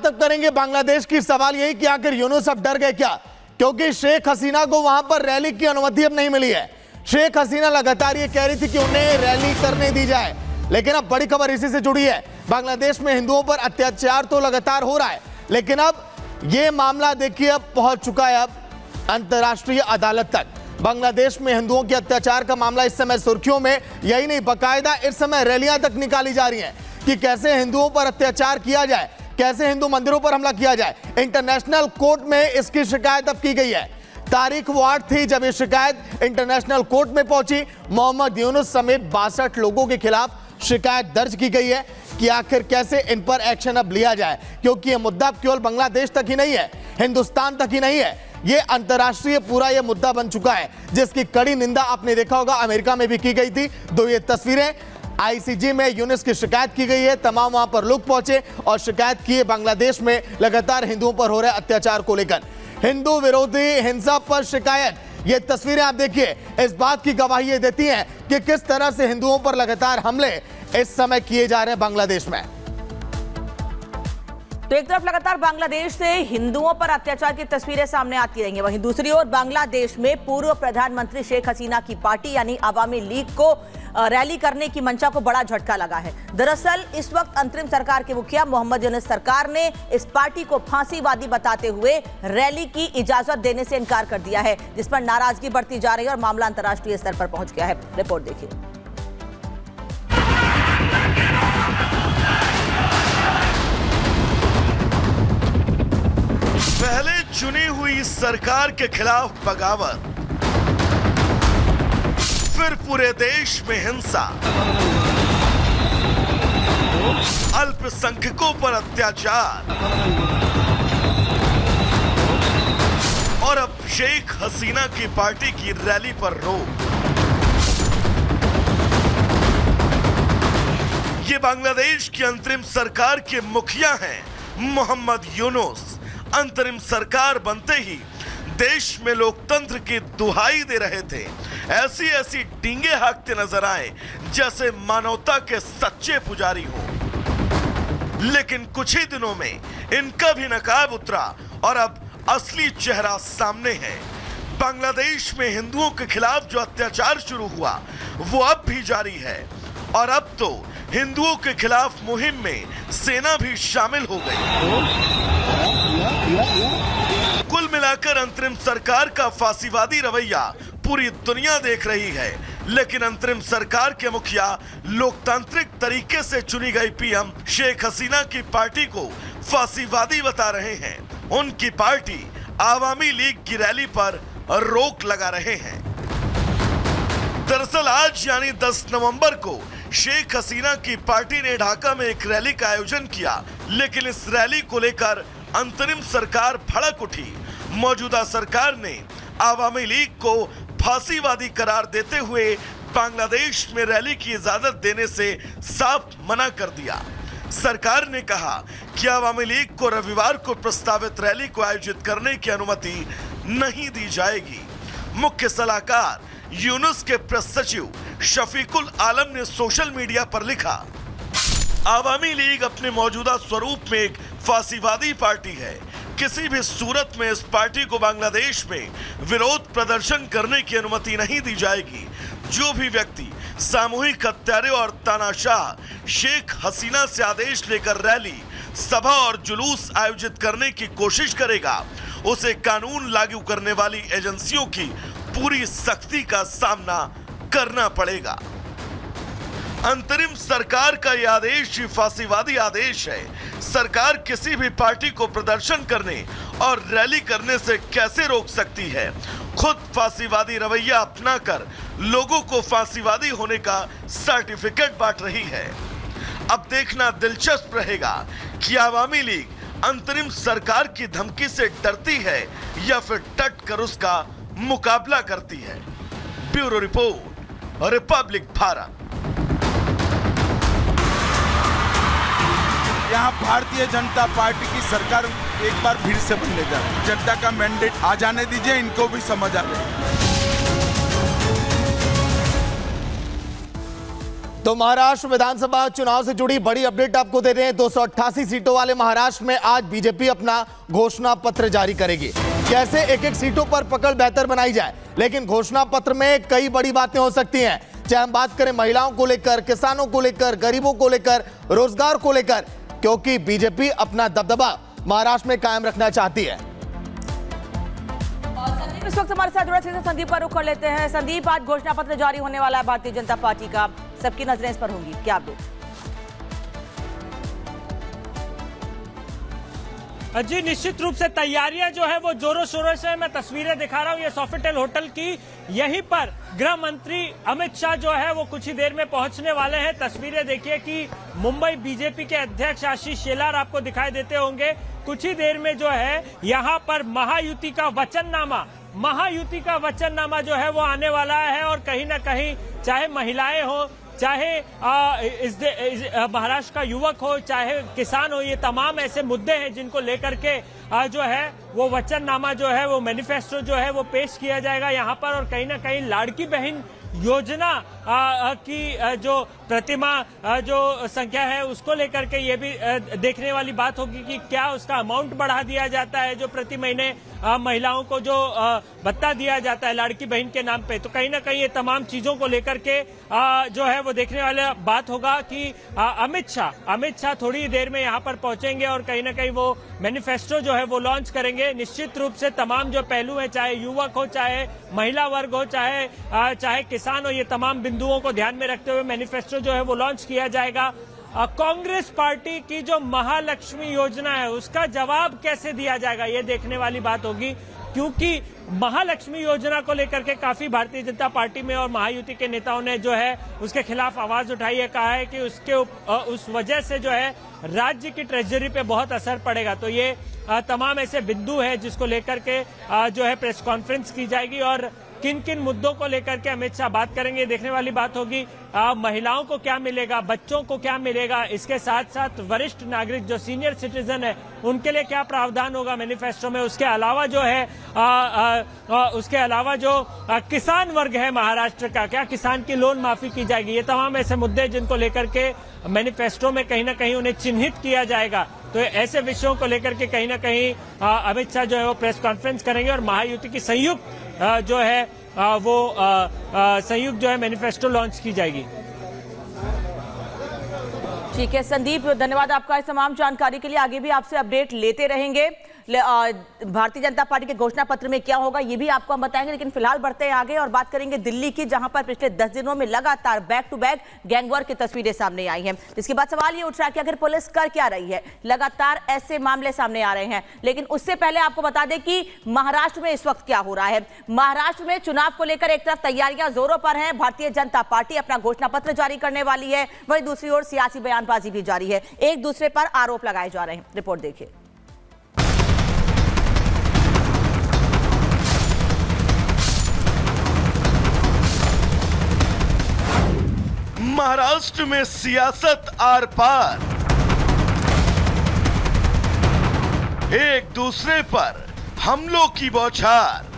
बात अब करेंगे बांग्लादेश की। सवाल यही कि आखिर यूनुस अब डर गए क्या, क्योंकि शेख हसीना को वहां पर रैली की अनुमति अब नहीं मिली है। शेख हसीना लगातार ये कह रही थी कि उन्हें रैली करने दी जाए, लेकिन अब बड़ी खबर इसी से जुड़ी है। बांग्लादेश में हिंदुओं पर अत्याचार तो लगातार हो रहा है, लेकिन अब यह मामला देखिए अब पहुंच चुका है अब अंतर्राष्ट्रीय अदालत तक। बांग्लादेश में हिंदुओं के अत्याचार का मामला इस समय सुर्खियों में, यही नहीं बकायदा इस समय रैलियां तक निकाली जा रही हैं कि कैसे हिंदुओं पर अत्याचार किया जाए, कैसे हिंदू मंदिरों पर हमला किया जाए। इंटरनेशनल कोर्ट में इसकी शिकायत अब की गई है। तारीख वो 8 थी जब ये शिकायत इंटरनेशनल कोर्ट में पहुंची। मोहम्मद यूनुस समेत 62 लोगों के खिलाफ शिकायत दर्ज की गई है कि आखिर कैसे इन पर एक्शन अब लिया जाए, क्योंकि ये मुद्दा केवल बांग्लादेश तक ही नहीं है, हिंदुस्तान तक ही नहीं है, ये अंतर्राष्ट्रीय पूरा ये मुद्दा बन चुका है, जिसकी कड़ी निंदा आपने देखा होगा अमेरिका में भी की गई थी। दो ये तस्वीरें आईसीजे में यूनुस की शिकायत की गई है, तमाम वहां पर लोग पहुंचे और शिकायत की है बांग्लादेश में लगातार हिंदुओं पर हो रहे अत्याचार को लेकर। हिंदू विरोधी हिंसा पर शिकायत, ये तस्वीरें आप देखिए इस बात की गवाही ये देती हैं कि किस तरह से हिंदुओं पर लगातार हमले इस समय किए जा रहे हैं बांग्लादेश में। तो एक तरफ लगातार बांग्लादेश से हिंदुओं पर अत्याचार की तस्वीरें सामने आती रहेंगी, वहीं दूसरी ओर बांग्लादेश में पूर्व प्रधानमंत्री शेख हसीना की पार्टी यानी अवामी लीग को रैली करने की मंशा को बड़ा झटका लगा है। दरअसल इस वक्त अंतरिम सरकार के मुखिया मोहम्मद यूनुस सरकार ने इस पार्टी को फांसीवादी बताते हुए रैली की इजाजत देने से इनकार कर दिया है, जिस पर नाराजगी बढ़ती जा रही है और मामला अंतर्राष्ट्रीय स्तर पर पहुंच गया है। रिपोर्ट देखिए। पहले चुनी हुई सरकार के खिलाफ बगावत, फिर पूरे देश में हिंसा, अल्पसंख्यकों पर अत्याचार और अब शेख हसीना की पार्टी की रैली पर रोक। ये बांग्लादेश की अंतरिम सरकार के मुखिया हैं मोहम्मद यूनुस। अंतरिम सरकार बनते ही देश में लोकतंत्र की दुहाई दे रहे थे, ऐसी ऐसी डींगे हाँकते नजर आए जैसे मानवता के सच्चे पुजारी हो। लेकिन कुछ ही दिनों में इनका भी नकाब उतरा और अब असली चेहरा सामने है। बांग्लादेश में हिंदुओं के खिलाफ जो अत्याचार शुरू हुआ वो अब भी जारी है और अब तो हिंदुओं के खिलाफ मुहिम में सेना भी शामिल हो गई। कुल मिलाकर अंतरिम सरकार का फांसीवादी रवैया पूरी दुनिया देख रही है, लेकिन अंतरिम सरकार के मुखिया लोकतांत्रिक तरीके से चुनी गई पीएम शेख हसीना की पार्टी को फांसीवादी बता रहे हैं। उनकी पार्टी आवामी लीग की रैली पर रोक लगा रहे हैं। दरअसल आज यानी 10 नवंबर को शेख हसीना की पार्टी ने ढाका में एक रैली का आयोजन किया, लेकिन इस रैली को लेकर अंतरिम सरकार भड़क उठी। मौजूदा सरकार ने आवामी लीग को फांसीवादी करार देते हुए बांग्लादेश में रैली की इजाजत देने से साफ मना कर दिया। सरकार ने कहा कि आवामी लीग को रविवार को प्रस्तावित रैली को आयोजित करने की अनुमति नहीं दी जाएगी। मुख्य सलाहकार यूनुस के प्रेस सचिव शफीकुल आलम ने सोशल मीडिया पर लिखा, आवामी लीग अपने मौजूदा स्वरूप में एक फांसीवादी पार्टी है। किसी भी सूरत में इस पार्टी को बांग्लादेश में विरोध प्रदर्शन करने की अनुमति नहीं दी जाएगी। जो भी व्यक्ति सामूहिक हत्यारे और तानाशाह शेख हसीना से आदेश लेकर रैली, सभा और जुलूस आयोजित करने की कोशिश करेगा, उसे कानून लागू करने वाली एजेंसियों की पूरी सख्ती का सामना करना पड़ेगा। अंतरिम सरकार का यह आदेश फांसीवादी आदेश है। सरकार किसी भी पार्टी को प्रदर्शन करने और रैली करने से कैसे रोक सकती है? खुद फांसीवादी रवैया अपनाकर लोगों को फांसीवादी होने का सर्टिफिकेट बांट रही है। अब देखना दिलचस्प रहेगा कि आवामी लीग अंतरिम सरकार की धमकी से डरती है या फिर डट कर उसका मुकाबला करती है। Bureau report, Republic Bharat. यहाँ भारतीय जनता पार्टी की सरकार एक बार फिर से बनने जा रही है। जनता का मैंडेट आ जाने दीजिए, इनको भी समझ आ रही है। तो महाराष्ट्र विधानसभा चुनाव से जुड़ी बड़ी अपडेट आपको दे रहे हैं। 288 सीटों वाले महाराष्ट्र में आज बीजेपी अपना घोषणा पत्र जारी करेगी। कैसे एक एक सीटों पर पकड़ बेहतर बनाई जाए, लेकिन घोषणा पत्र में कई बड़ी बातें हो सकती हैं। चाहे हम बात करें महिलाओं को लेकर, किसानों को लेकर, गरीबों को लेकर, रोजगार को लेकर, क्योंकि बीजेपी अपना दबदबा महाराष्ट्र में कायम रखना चाहती है। संदीप इस वक्त हमारे साथ जुड़े हैं, संदीप का रुख कर लेते हैं। संदीप, आज घोषणा पत्र जारी होने वाला है भारतीय जनता पार्टी का, सबकी नजरें इस पर होंगी, क्या अपडेट? जी निश्चित रूप से तैयारियां जो है वो जोरों शोरों से, मैं तस्वीरें दिखा रहा हूं ये सोफिटेल होटल की। यहीं पर गृह मंत्री अमित शाह जो है वो कुछ ही देर में पहुंचने वाले हैं। तस्वीरें देखिए कि मुंबई बीजेपी के अध्यक्ष आशीष शेलार आपको दिखाई देते होंगे। कुछ ही देर में जो है यहाँ पर महायुति का वचननामा जो है वो आने वाला है। और कहीं ना कहीं चाहे महिलाएं हो, चाहे महाराष्ट्र का युवक हो, चाहे किसान हो, ये तमाम ऐसे मुद्दे हैं जिनको लेकर के जो है वो वचननामा जो है वो मैनिफेस्टो जो है वो पेश किया जाएगा यहाँ पर। और कहीं ना कहीं लाड़की बहन योजना की जो प्रतिमा जो संख्या है उसको लेकर के ये भी देखने वाली बात होगी कि क्या उसका अमाउंट बढ़ा दिया जाता है, जो प्रति महीने महिलाओं को जो भत्ता दिया जाता है लाड़की बहन के नाम पे। तो कहीं ना कहीं ये तमाम चीजों को लेकर के जो है वो देखने वाली बात होगा कि अमित शाह थोड़ी देर में यहाँ पर पहुंचेंगे और कहीं ना कहीं वो मैनिफेस्टो जो है वो लॉन्च करेंगे। निश्चित रूप से तमाम जो पहलू है, चाहे युवक हो, चाहे महिला वर्ग हो, चाहे किसान हो, ये तमाम बिंदुओं को ध्यान में रखते हुए मैनिफेस्टो जो है वो लॉन्च किया जाएगा। कांग्रेस पार्टी की जो महालक्ष्मी योजना है उसका जवाब कैसे दिया जाएगा, ये देखने वाली बात होगी, क्योंकि महालक्ष्मी योजना को लेकर के काफी भारतीय जनता पार्टी में और महायुति के नेताओं ने जो है उसके खिलाफ आवाज उठाई है। कहा है कि उस वजह से जो है राज्य की ट्रेजरी पे बहुत असर पड़ेगा। तो ये तमाम ऐसे बिंदु है जिसको लेकर के जो है प्रेस कॉन्फ्रेंस की जाएगी और किन किन मुद्दों को लेकर के अमित शाह बात करेंगे, देखने वाली बात होगी। महिलाओं को क्या मिलेगा, बच्चों को क्या मिलेगा, इसके साथ साथ वरिष्ठ नागरिक जो सीनियर सिटीजन है उनके लिए क्या प्रावधान होगा मैनिफेस्टो में। उसके अलावा जो है जो किसान वर्ग है महाराष्ट्र का, क्या किसान की लोन माफी की जाएगी, ये तमाम ऐसे मुद्दे जिनको लेकर के मैनिफेस्टो में कहीं ना कहीं उन्हें चिन्हित किया जाएगा। तो ऐसे विषयों को लेकर के कहीं ना कहीं अमित शाह जो है वो प्रेस कॉन्फ्रेंस करेंगे और महायुति की संयुक्त जो है वो संयुक्त जो है मैनिफेस्टो लॉन्च की जाएगी। ठीक है संदीप, धन्यवाद आपका इस तमाम जानकारी के लिए। आगे भी आपसे अपडेट लेते रहेंगे। भारतीय जनता पार्टी के घोषणा पत्र में क्या होगा ये भी आपको हम बताएंगे, लेकिन फिलहाल बढ़ते हैं आगे और बात करेंगे दिल्ली की, जहां पर पिछले 10 दिनों में लगातार बैक टू बैक गैंगवॉर की तस्वीरें सामने आई हैं। इसके बाद सवाल ये उठ रहा है कि आखिर पुलिस कर क्या रही है, लगातार ऐसे मामले सामने आ रहे हैं। लेकिन उससे पहले आपको बता दें कि महाराष्ट्र में इस वक्त क्या हो रहा है। महाराष्ट्र में चुनाव को लेकर एक तरफ तैयारियां जोरों पर हैं, भारतीय जनता पार्टी अपना घोषणा पत्र जारी करने वाली है, वहीं दूसरी ओर सियासी बयानबाजी भी जारी है, एक दूसरे पर आरोप लगाए जा रहे हैं। रिपोर्ट देखिए। महाराष्ट्र में सियासत आर पार, एक दूसरे पर हमलों की बौछार।